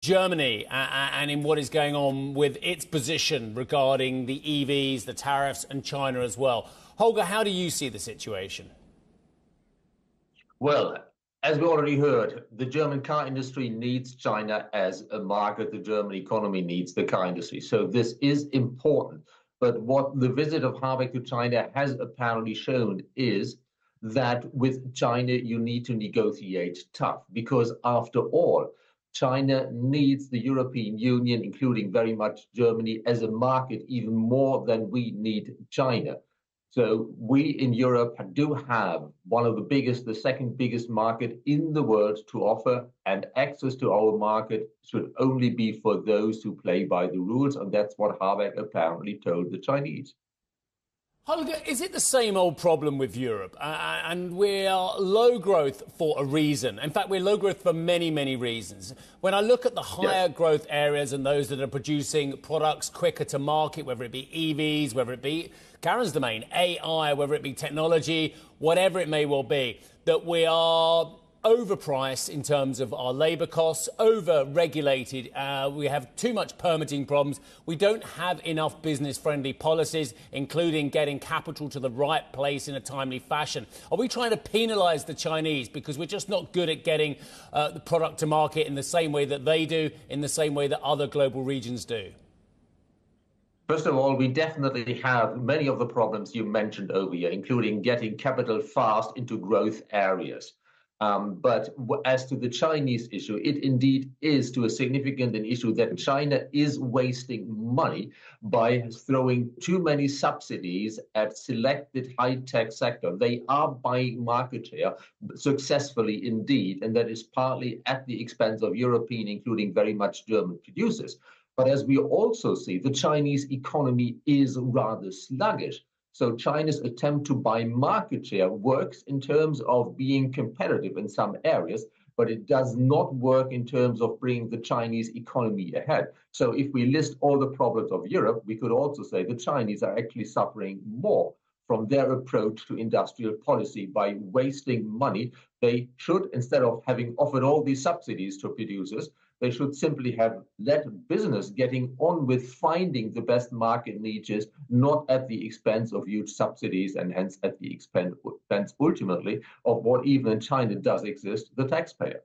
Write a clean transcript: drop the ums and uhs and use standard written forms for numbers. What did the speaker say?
Germany and in what is going on with its position regarding the EVs, the tariffs, and China as well. Holger, how do you see the situation? Well, as we already heard, the German car industry needs China as a market. The German economy needs the car industry. So this is important. But what the visit of Habeck to China has apparently shown is that with China, you need to negotiate tough, because after all, China needs the European Union, including very much Germany, as a market even more than we need China. So we in Europe do have one of the biggest, the second biggest market in the world to offer, and access to our market should only be for those who play by the rules. And that's what Habeck apparently told the Chinese. Holger, is it the same old problem with Europe? And we are low growth for a reason. In fact, we're low growth for many, many reasons. When I look at the higher growth areas and those that are producing products quicker to market, whether it be EVs, whether it be Karen's domain, AI, whether it be technology, whatever it may well be, that we are overpriced in terms of our labour costs, over-regulated. We have too much permitting problems. We don't have enough business-friendly policies, including getting capital to the right place in a timely fashion. Are we trying to penalise the Chinese because we're just not good at getting the product to market in the same way that they do, in the same way that other global regions do? First of all, we definitely have many of the problems you mentioned over here, including getting capital fast into growth areas. But as to the Chinese issue, it indeed is to a significant an issue that China is wasting money by throwing too many subsidies at selected high-tech sector. They are buying market share successfully indeed, and that is partly at the expense of European, including very much German producers. But as we also see, the Chinese economy is rather sluggish. So China's attempt to buy market share works in terms of being competitive in some areas, but it does not work in terms of bringing the Chinese economy ahead. So if we list all the problems of Europe, we could also say the Chinese are actually suffering more from their approach to industrial policy by wasting money. They should, instead of having offered all these subsidies to producers, they should simply have let business getting on with finding the best market niches, not at the expense of huge subsidies and hence at the expense ultimately of what even in China does exist, the taxpayer.